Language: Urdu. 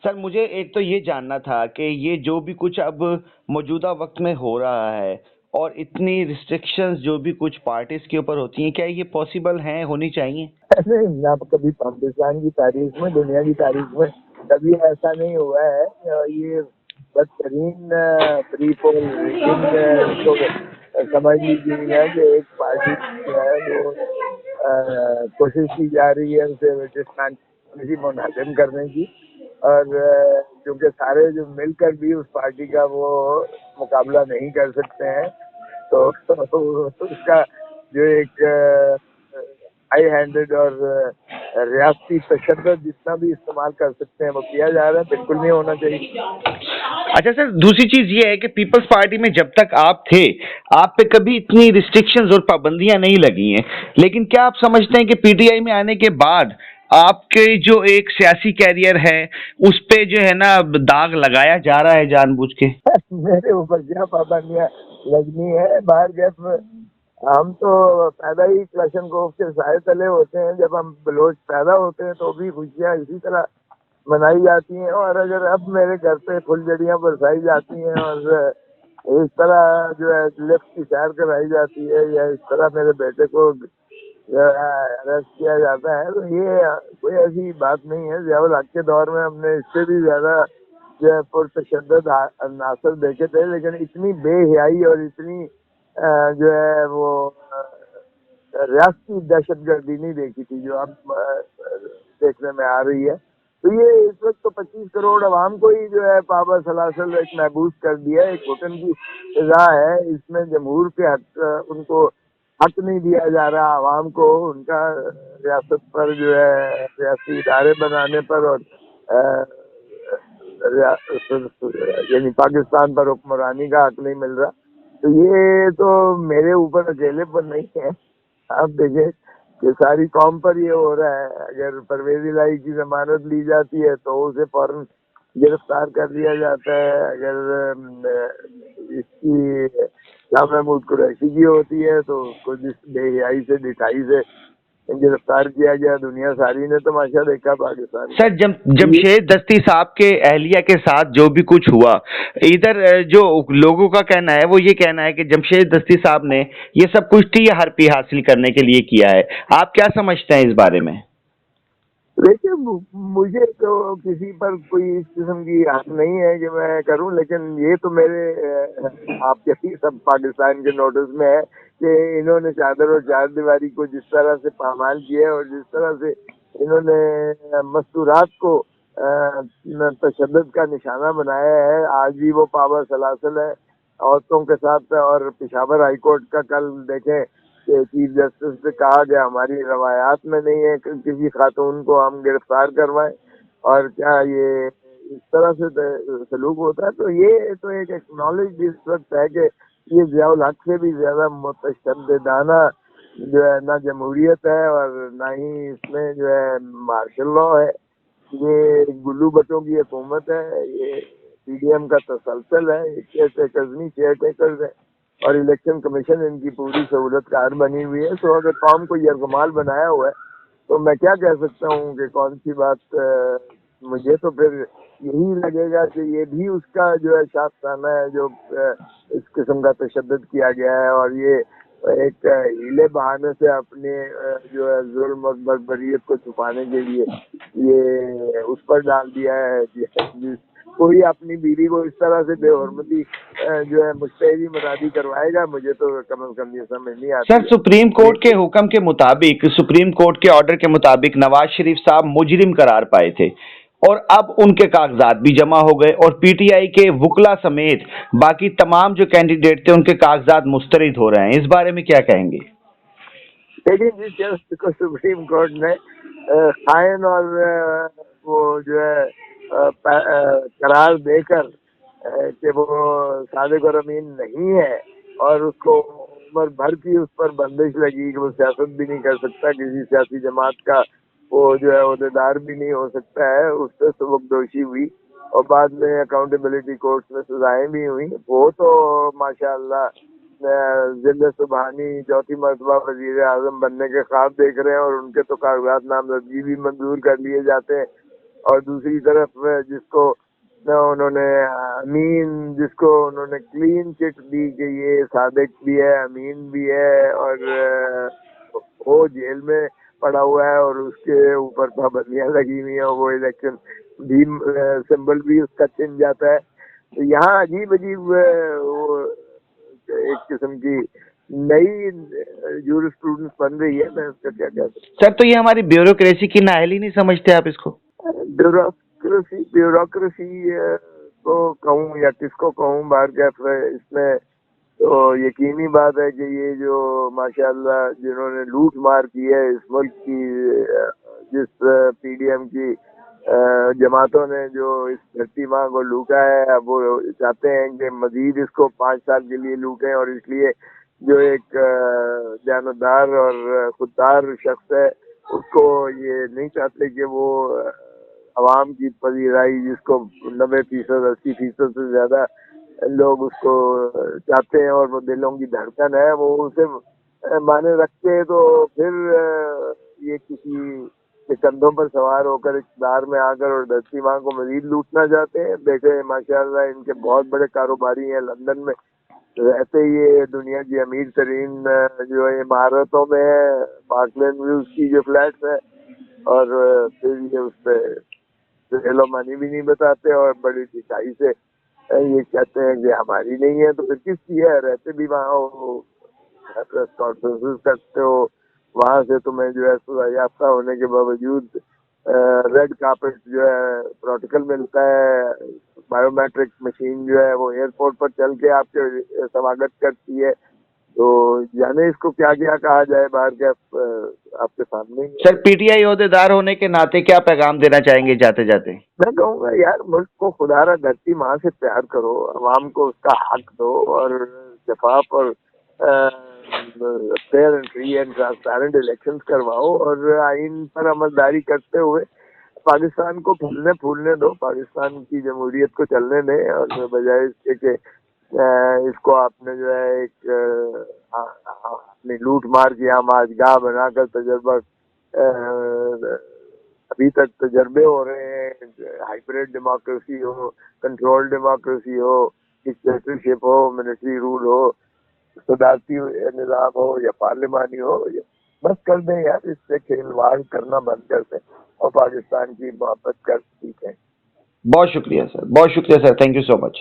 سر مجھے ایک تو یہ جاننا تھا کہ یہ جو بھی کچھ اب موجودہ وقت میں ہو رہا ہے اور اتنی ریسٹرکشنز جو بھی کچھ پارٹیز کے اوپر ہوتی ہیں، کیا یہ پاسبل ہیں، ہونی چاہیے؟ نہیں، نہ کبھی پاکستان کی تاریخ میں، دنیا کی تاریخ میں کبھی ایسا نہیں ہوا ہے. یہ بدترین فری پول ریٹنگ کو سمجھ لیجیے کہ ایک پارٹی جو ہے وہ کوشش کی جا رہی ہے اسے وزیرستان پالیسی منہدم کرنے کی، اور کیونکہ سارے جو مل کر بھی اس پارٹی کا وہ مقابلہ نہیں کر سکتے ہیں، تو اس کا جو ایک ہائی ہینڈڈ اور ریاستی تشدد جتنا بھی استعمال کر سکتے ہیں وہ کیا جا رہا ہے. بالکل نہیں ہونا چاہیے. اچھا سر، دوسری چیز یہ ہے کہ پیپلز پارٹی میں جب تک آپ تھے آپ پہ کبھی اتنی ریسٹرکشنز اور پابندیاں نہیں لگی ہیں، لیکن کیا آپ سمجھتے ہیں کہ پی ٹی آئی میں آنے کے بعد آپ کے جو ایک سیاسی کیریئر ہے اس پہ جو ہے نا داغ لگایا جا رہا ہے جان بوجھ کے؟ میرے اوپر کیا پابندیاں لگنی ہے؟ باہر گیپ ہم تو پیدا ہی کلشن کوف کے سائے تلے ہوتے ہیں. جب ہم بلوچ پیدا ہوتے ہیں تو بھی خوشیاں اسی طرح منائی جاتی ہیں، اور اگر اب میرے گھر پہ پھلجھڑیاں برسائی جاتی ہیں اور اس طرح جو ہے لفٹ کی سیر کرائی جاتی ہے یا اس طرح میرے بیٹے کو اریسٹ کیا جاتا ہے، تو یہ کوئی ایسی بات نہیں ہے. ضیاء الحق کے دور میں ہم نے اس سے بھی زیادہ جو ہے پرتشدد عناصر دیکھے تھے، لیکن اتنی بے حیائی اور اتنی جو ہے وہ ریاستی دہشت گردی نہیں دیکھی تھی جو اب دیکھنے میں آ رہی ہے. تو یہ اس وقت تو 25 کروڑ عوام کو ہی جو ہے پابند سلاسل ایک محبوس کر دیا ہے. ایک گھٹن کی سزا ہے. اس میں جمہور کے حق ان کو حق نہیں دیا جا رہا عوام کو ان کا ریاست پر جو ہے ریاستی ادارے بنانے پر اور یعنی پاکستان پر حکمرانی کا حق نہیں مل رہا. تو یہ تو میرے اوپر اکیلے پر نہیں ہے. آپ دیکھیں کہ ساری قوم پر یہ ہو رہا ہے. اگر پرویز الہی کی ضمانت لی جاتی ہے تو اسے فوراً گرفتار کر لیا جاتا ہے. اگر اس کی شاہ محمود قریشی کی ہوتی ہے تو اس کو جس بے حیائی سے ڈٹائی سے گرفتار کیا گیا، دنیا ساری نے تماشا دیکھا پاکستان کا. سر جمشید دستی صاحب کے اہلیہ کے ساتھ جو بھی کچھ ہوا، ادھر جو لوگوں کا کہنا ہے وہ یہ کہنا ہے کہ جمشید دستی صاحب نے یہ سب کچھ ٹی ہر پی حاصل کرنے کے لیے کیا ہے. آپ کیا سمجھتے ہیں اس بارے میں؟ دیکھیے مجھے تو کسی پر کوئی اس قسم کی حق نہیں ہے کہ میں کروں، لیکن یہ تو میرے آپ کے سب پاکستان کے نوٹس میں ہے کہ انہوں نے چادر اور چار دیواری کو جس طرح سے پامال کیا ہے اور جس طرح سے انہوں نے مستورات کو تشدد کا نشانہ بنایا ہے، آج بھی وہ پابند سلاسل ہے عورتوں کے ساتھ. اور پشاور ہائی کورٹ کا کل دیکھیں کہ چیف جسٹس سے کہا گیا ہماری روایات میں نہیں ہے کہ کسی خاتون کو ہم گرفتار کروائیں، اور کیا یہ اس طرح سے سلوک ہوتا ہے. تو یہ تو ایک ایکنالج اس وقت ہے کہ یہ ضیاء الحق سے بھی زیادہ متشددانہ جو ہے نہ جمہوریت ہے اور نہ ہی اس میں جو ہے مارشل لا ہے. یہ گلو بٹوں کی حکومت ہے. یہ پی ڈی ایم کا تسلسل ہے. 6 ایکڑ نہیں 6 ایکڑ ہے، اور الیکشن کمیشن ان کی پوری سہولت کار بنی ہوئی ہے. سو اگر قوم کو یرغمال بنایا ہوا ہے تو میں کیا کہہ سکتا ہوں کہ کون سی بات مجھے تو پھر یہی لگے گا کہ یہ بھی اس کا جو ہے شاستانہ ہے جو اس قسم کا تشدد کیا گیا ہے، اور یہ ایک ہیلے بہانے سے اپنے جو ہے ظلم اور بربریت کو چھپانے کے لیے یہ اس پر ڈال دیا ہے. کوئی اپنی بیوی کو اس طرح سے بے حرمتی جو ہے مشتعری منادی کروائے گا، مجھے تو کم از کم یہ سمجھ نہیں سر آتی ہے. سپریم کورٹ کے حکم کے مطابق، سپریم کورٹ کے آرڈر کے مطابق نواز شریف صاحب مجرم قرار پائے تھے، اور اب ان کے کاغذات بھی جمع ہو گئے اور پی ٹی آئی کے وکلا سمیت باقی تمام جو کینڈیڈیٹ تھے ان کے کاغذات مسترد ہو رہے ہیں. اس بارے میں کیا کہیں گے؟ لیکن جس شخص کو سپریم کورٹ نے خائن اور وہ جو ہے قرار دے کر کہ وہ صادق اور امین نہیں ہے، اور اس کو عمر بھر کی اس پر بندش لگی کہ وہ سیاست بھی نہیں کر سکتا، کسی سیاسی جماعت کا وہ جو ہے عہدیدار بھی نہیں ہو سکتا ہے، اس پہ سبکدوشی ہوئی اور بعد میں اکاؤنٹیبلٹی کورٹس میں سزائیں بھی ہوئیں. وہ تو ماشاء اللہ ضلع سبحانی چوتھی مرتبہ وزیر اعظم بننے کے خواب دیکھ رہے ہیں، اور ان کے تو کاغذات نامزدگی بھی منظور کر لیے جاتے ہیں. اور دوسری طرف جس کو انہوں نے امین، جس کو انہوں نے کلین چٹ دی کہ یہ صادق بھی ہے، امین بھی ہے، اور وہ جیل میں پڑا ہوا ہے اور اس کے اوپر پابندیاں لگی ہوئی ہیں، وہ الیکشن بھی سمبل بھی اس کا چھن جاتا ہے. تو یہاں عجیب عجیب وہ ایک قسم کی نئی جورسپروڈنس بن رہی ہے. میں اس کا کیا کہتا ہوں سر، تو یہ ہماری بیوروکریسی کی نااہلی نہیں سمجھتے آپ اس کو؟ بیوروکریسی کو کہوں یا کس کو کہوں، باہر کا اس میں تو یقینی بات ہے کہ یہ جو ماشاءاللہ جنہوں نے لوٹ مار کی ہے اس ملک کی، جس پی ڈی ایم کی جماعتوں نے جو اس دھرتی ماں کو لوٹا ہے، اب وہ چاہتے ہیں کہ مزید اس کو 5 سال کے لیے لوٹیں، اور اس لیے جو ایک جانبدار اور خوددار شخص ہے اس کو یہ نہیں چاہتے کہ وہ عوام کی پذیرائی، جس کو 90% 80% سے زیادہ لوگ اس کو چاہتے ہیں اور وہ دلوں کی دھڑکن ہے، وہ اسے مانے رکھتے ہیں، تو پھر یہ کسی کے کندھوں پر سوار ہو کر اقتدار میں آ کر اور دھرتی ماں کو مزید لوٹنا چاہتے ہیں. دیکھیں ماشاءاللہ ان کے بہت بڑے کاروباری ہیں، لندن میں رہتے یہ دنیا کی امیر ترین جو عمارتوں میں پارکلینڈ ویوز کی جو فلیٹس ہے، اور پھر یہ اس پہ ریل و مانی بھی نہیں بتاتے اور بڑی ٹھیکائی سے یہ کہتے ہیں کہ ہماری نہیں ہے. تو پھر کس کی ہے؟ رہتے بھی وہاں ہو، پریس کانفرنسز کرتے ہو، وہاں سے تمہیں جو ہے سزا یافتہ ہونے کے باوجود ریڈ کارپیٹ جو ہے پروٹوکول ملتا ہے، بایو میٹرک مشین جو ہے وہ ایئرپورٹ پر چل کے آپ کے سواگت کرتی ہے. تو جانے اس کو کیا کیا کہا جائے، باہر کے آپ کے سامنے ہی ہے. سر، پی ٹی آئی عہدیدار ہونے کے ناطے کیا پیغام دینا چاہیں گے جاتے جاتے؟ میں کہوں گا یار ملک کو خدا را دھرتی ماں سے پیار کرو، عوام کو اس کا حق دو، اور شفاف اور fair and free and transparent elections کرواؤ، اور آئین پر عمل داری کرتے ہوئے پاکستان کو پھولنے پھولنے دو، پاکستان کی جمہوریت کو چلنے دیں، اور بجائے اس کے کہ اس کو آپ نے جو ہے ایک اپنی لوٹ مار کی ہم آج گاہ بنا کر تجربہ ابھی تک تجربے ہو رہے ہیں، ہائیبریڈ ڈیموکریسی ہو، کنٹرول ڈیموکریسی ہو، ڈکٹیٹرشپ ہو، ملٹری رول ہو، صدارتی نظام ہو یا پارلیمانی ہو، بس کر دیں یار، اس سے کھلواڑ کرنا بند کر دیں اور پاکستان کی محبت کر سیکھیں. بہت شکریہ سر، بہت شکریہ سر، تھینک یو سو مچ.